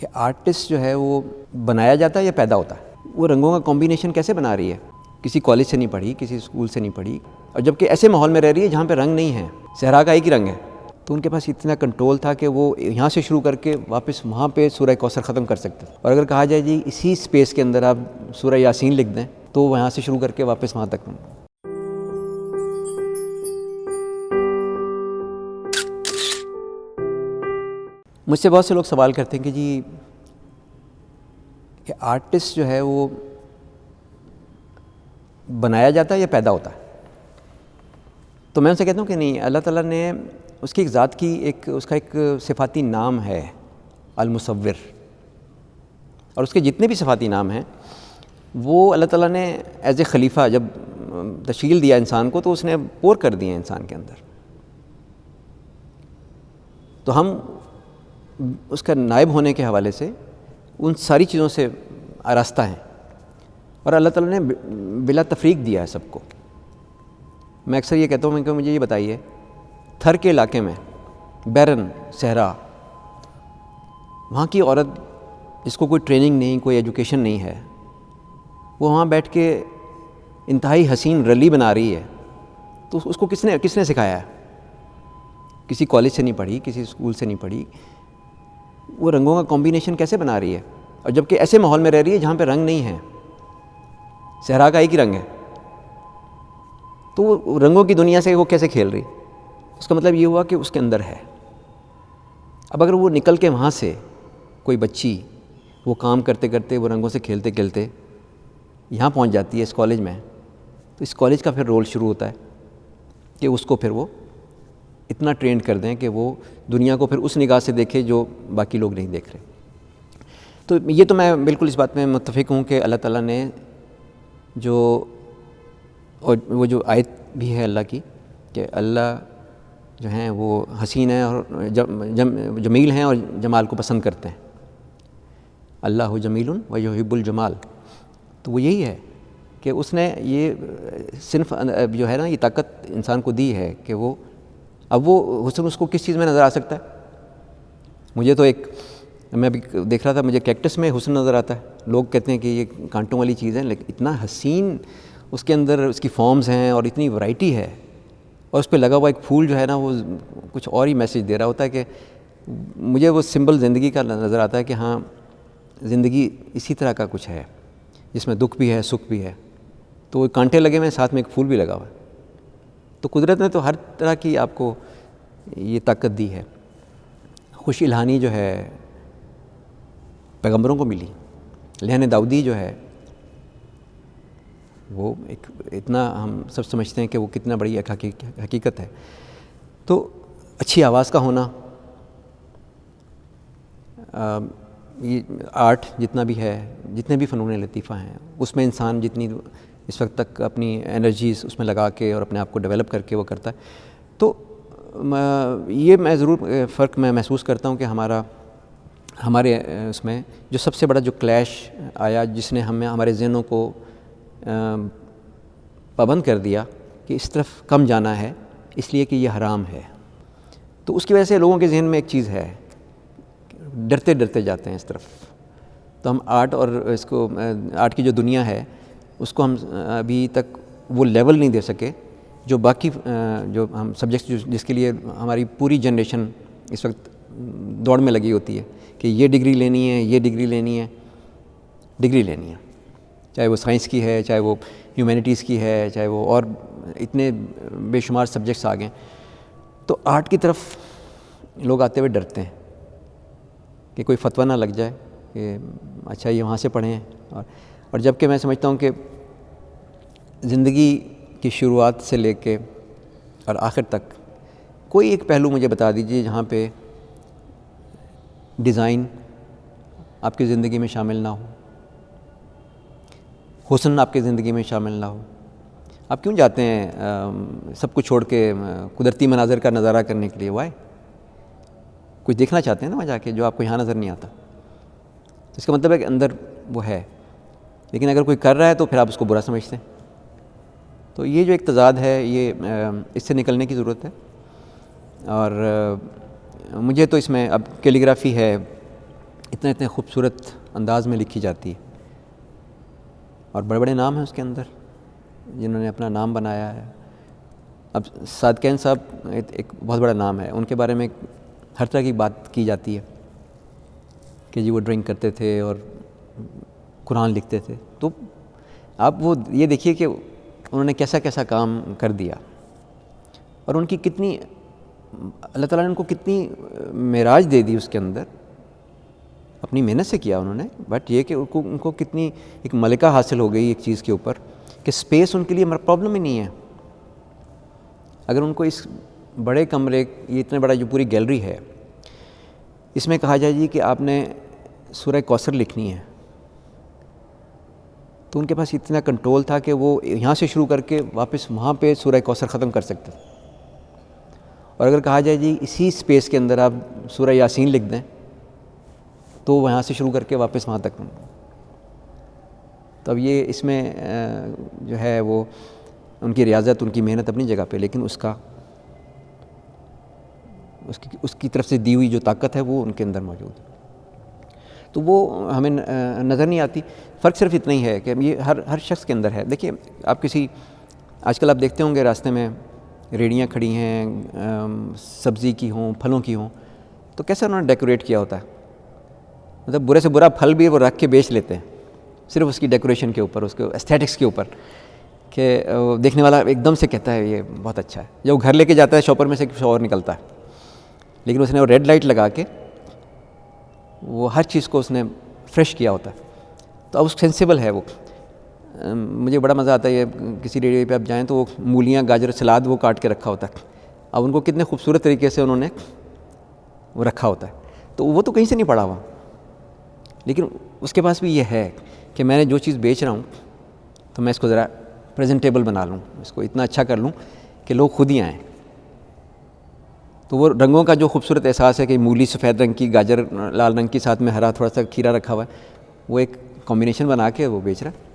کہ آرٹسٹ جو ہے وہ بنایا جاتا ہے یا پیدا ہوتا ہے؟ وہ رنگوں کا کمبینیشن کیسے بنا رہی ہے؟ کسی کالج سے نہیں پڑھی، کسی اسکول سے نہیں پڑھی، اور جبکہ ایسے ماحول میں رہ رہی ہے جہاں پہ رنگ نہیں ہے، صحرا کا ایک ہی رنگ ہے، تو ان کے پاس اتنا کنٹرول تھا کہ وہ یہاں سے شروع کر کے واپس وہاں پہ سورہ کوثر ختم کر سکتے تھے۔ اور اگر کہا جائے جی اسی سپیس کے اندر آپ سورہ یاسین لکھ دیں تو وہاں سے شروع کر کے واپس وہاں تک۔ مجھ سے بہت سے لوگ سوال کرتے ہیں کہ جی کہ آرٹسٹ جو ہے وہ بنایا جاتا ہے یا پیدا ہوتا ہے؟ تو میں ان سے کہتا ہوں کہ نہیں، اللہ تعالیٰ نے اس کی ایک ذات کی اس کا ایک صفاتی نام ہے المصور، اور اس کے جتنے بھی صفاتی نام ہیں وہ اللہ تعالیٰ نے ایز اے خلیفہ جب تشکیل دیا انسان کو تو اس نے پور کر دیے انسان کے اندر، تو ہم اس کا نائب ہونے کے حوالے سے ان ساری چیزوں سے آراستہ ہیں، اور اللہ تعالیٰ نے بلا تفریق دیا ہے سب کو۔ میں اکثر یہ کہتا ہوں کہ مجھے یہ بتائیے، تھر کے علاقے میں بیرن صحرا، وہاں کی عورت جس کو کوئی ٹریننگ نہیں، کوئی ایجوکیشن نہیں ہے، وہ وہاں بیٹھ کے انتہائی حسین رلی بنا رہی ہے، تو اس کو کس نے سکھایا ہے؟ کسی کالج سے نہیں پڑھی، کسی اسکول سے نہیں پڑھی، وہ رنگوں کا کمبینیشن کیسے بنا رہی ہے؟ اور جبکہ ایسے ماحول میں رہ رہی ہے جہاں پہ رنگ نہیں ہے، صحرا کا ایک ہی رنگ ہے، تو وہ رنگوں کی دنیا سے وہ کیسے کھیل رہی؟ اس کا مطلب یہ ہوا کہ اس کے اندر ہے۔ اب اگر وہ نکل کے وہاں سے کوئی بچی وہ کام کرتے کرتے، وہ رنگوں سے کھیلتے کھیلتے یہاں پہنچ جاتی ہے اس کالج میں، تو اس کالج کا پھر رول شروع ہوتا ہے کہ اس کو پھر وہ اتنا ٹرینڈ کر دیں کہ وہ دنیا کو پھر اس نگاہ سے دیکھے جو باقی لوگ نہیں دیکھ رہے۔ تو یہ تو میں بالکل اس بات میں متفق ہوں کہ اللہ تعالیٰ نے اور وہ جو آیت بھی ہے اللہ کی کہ اللہ جو ہیں وہ حسین ہیں اور جمیل ہیں اور جمال کو پسند کرتے ہیں، اللہ جمیل و یحب الجمال، تو وہ یہی ہے کہ اس نے یہ صنف جو ہے نا، یہ طاقت انسان کو دی ہے کہ وہ اب وہ حسن اس کو کس چیز میں نظر آ سکتا ہے؟ مجھے تو میں بھی دیکھ رہا تھا، مجھے کیکٹس میں حسن نظر آتا ہے، لوگ کہتے ہیں کہ یہ کانٹوں والی چیز ہے، لیکن اتنا حسین اس کے اندر اس کی فارمز ہیں اور اتنی ورائٹی ہے، اور اس پہ لگا ہوا ایک پھول جو ہے نا وہ کچھ اور ہی میسیج دے رہا ہوتا ہے کہ مجھے وہ سمبل زندگی کا نظر آتا ہے کہ ہاں زندگی اسی طرح کا کچھ ہے جس میں دکھ بھی ہے، سکھ بھی ہے، تو وہ کانٹے لگے ہوئے ہیں، ساتھ میں ایک پھول بھی لگا ہوا ہے۔ تو قدرت نے تو ہر طرح کی آپ کو یہ طاقت دی ہے۔ خوش الہانی جو ہے پیغمبروں کو ملی، لہن داؤدی جو ہے وہ ایک اتنا ہم سب سمجھتے ہیں کہ وہ کتنا بڑی ایک حقیقت ہے۔ تو اچھی آواز کا ہونا، یہ آرٹ جتنا بھی ہے، جتنے بھی فنون لطیفہ ہیں، اس میں انسان جتنی اس وقت تک اپنی انرجیز اس میں لگا کے اور اپنے آپ کو ڈیولپ کر کے وہ کرتا ہے، تو یہ میں ضرور فرق میں محسوس کرتا ہوں کہ ہمارے اس میں جو سب سے بڑا جو کلیش آیا، جس نے ہمارے ذہنوں کو پابند کر دیا کہ اس طرف کم جانا ہے اس لیے کہ یہ حرام ہے، تو اس کی وجہ سے لوگوں کے ذہن میں ایک چیز ہے، ڈرتے ڈرتے جاتے ہیں اس طرف۔ تو ہم آرٹ کی جو دنیا ہے اس کو ہم ابھی تک وہ لیول نہیں دے سکے جو باقی جو ہم سبجیکٹس جس کے لیے ہماری پوری جنریشن اس وقت دوڑ میں لگی ہوتی ہے کہ یہ ڈگری لینی ہے، یہ ڈگری لینی ہے، ڈگری لینی ہے، چاہے وہ سائنس کی ہے، چاہے وہ ہیومینٹیز کی ہے، چاہے وہ اور اتنے بے شمار سبجیکٹس آ گئے۔ تو آرٹ کی طرف لوگ آتے ہوئے ڈرتے ہیں کہ کوئی فتویٰ نہ لگ جائے کہ اچھا یہ وہاں سے پڑھیں، اور جب کہ میں سمجھتا ہوں کہ زندگی کی شروعات سے لے کے اور آخر تک کوئی ایک پہلو مجھے بتا دیجیے جہاں پہ ڈیزائن آپ کی زندگی میں شامل نہ ہو، حسن آپ کی زندگی میں شامل نہ ہو۔ آپ کیوں جاتے ہیں سب کچھ چھوڑ کے قدرتی مناظر کا نظارہ کرنے کے لیے؟ وائے؟ کچھ دیکھنا چاہتے ہیں نا وہاں جا کے جو آپ کو یہاں نظر نہیں آتا، اس کا مطلب ہے کہ اندر وہ ہے، لیکن اگر کوئی کر رہا ہے تو پھر آپ اس کو برا سمجھتے ہیں۔ تو یہ جو ایک تضاد ہے، یہ اس سے نکلنے کی ضرورت ہے، اور مجھے تو اس میں اب کیلیگرافی ہے، اتنے خوبصورت انداز میں لکھی جاتی ہے، اور بڑے بڑے نام ہیں اس کے اندر جنہوں نے اپنا نام بنایا ہے. اب صادقین صاحب ایک بہت بڑا نام ہے، ان کے بارے میں ہر طرح کی بات کی جاتی ہے کہ جی وہ ڈرائنگ کرتے تھے اور قرآن لکھتے تھے. تو آپ وہ یہ دیکھیے کہ انہوں نے کیسا کیسا کام کر دیا، اور ان کی کتنی اللہ تعالیٰ نے ان کو کتنی معراج دے دی اس کے اندر. اپنی محنت سے کیا انہوں نے، بٹ یہ کہ ان کو کتنی ایک ملکہ حاصل ہو گئی ایک چیز کے اوپر کہ سپیس ان کے لیے پرابلم ہی نہیں ہے. اگر ان کو اس بڑے کمرے، یہ اتنا بڑا جو پوری گیلری ہے، اس میں کہا جائے جی کہ آپ نے سورہ کوثر لکھنی ہے، تو ان کے پاس اتنا کنٹرول تھا کہ وہ یہاں سے شروع کر کے واپس وہاں پہ سورہ کوثر ختم کر سکتے. اور اگر کہا جائے جی اسی سپیس کے اندر آپ سورہ یاسین لکھ دیں تو وہاں سے شروع کر کے واپس وہاں تک. تو اب یہ اس میں جو ہے وہ ان کی ریاضت، ان کی محنت اپنی جگہ پہ، لیکن اس کی طرف سے دی ہوئی جو طاقت ہے وہ ان کے اندر موجود ہے. تو وہ ہمیں نظر نہیں آتی. فرق صرف اتنا ہی ہے کہ یہ ہر شخص کے اندر ہے. دیکھیے آپ آج کل آپ دیکھتے ہوں گے راستے میں ریڑیاں کھڑی ہیں، سبزی کی ہوں، پھلوں کی ہوں، تو کیسے انہوں نے ڈیکوریٹ کیا ہوتا ہے. مطلب برے سے برا پھل بھی وہ رکھ کے بیچ لیتے ہیں صرف اس کی ڈیکوریشن کے اوپر، اس کے ایستھیٹکس کے اوپر، کہ دیکھنے والا ایک دم سے کہتا ہے یہ بہت اچھا ہے. جب وہ گھر لے کے جاتا ہے شاپر میں سے کچھ اور نکلتا ہے، لیکن اس نے وہ ریڈ لائٹ لگا کے وہ ہر چیز کو اس نے فریش کیا ہوتا ہے. تو اب اس سینسیبل ہے وہ. مجھے بڑا مزہ آتا ہے، یہ کسی ریڈیو پہ آپ جائیں تو وہ مولیاں، گاجر، سلاد وہ کاٹ کے رکھا ہوتا ہے. اب ان کو کتنے خوبصورت طریقے سے انہوں نے وہ رکھا ہوتا ہے. تو وہ تو کہیں سے نہیں پڑا ہوا، لیکن اس کے پاس بھی یہ ہے کہ میں نے جو چیز بیچ رہا ہوں تو میں اس کو ذرا پریزنٹیبل بنا لوں، اس کو اتنا اچھا کر لوں کہ لوگ خود ہی آئیں. تو وہ رنگوں کا جو خوبصورت احساس ہے کہ مولی سفید رنگ کی، گاجر لال رنگ کی، ساتھ میں ہرا تھوڑا سا کھیرا رکھا ہوا ہے، وہ ایک کمبینیشن بنا کے وہ بیچ رہا ہے.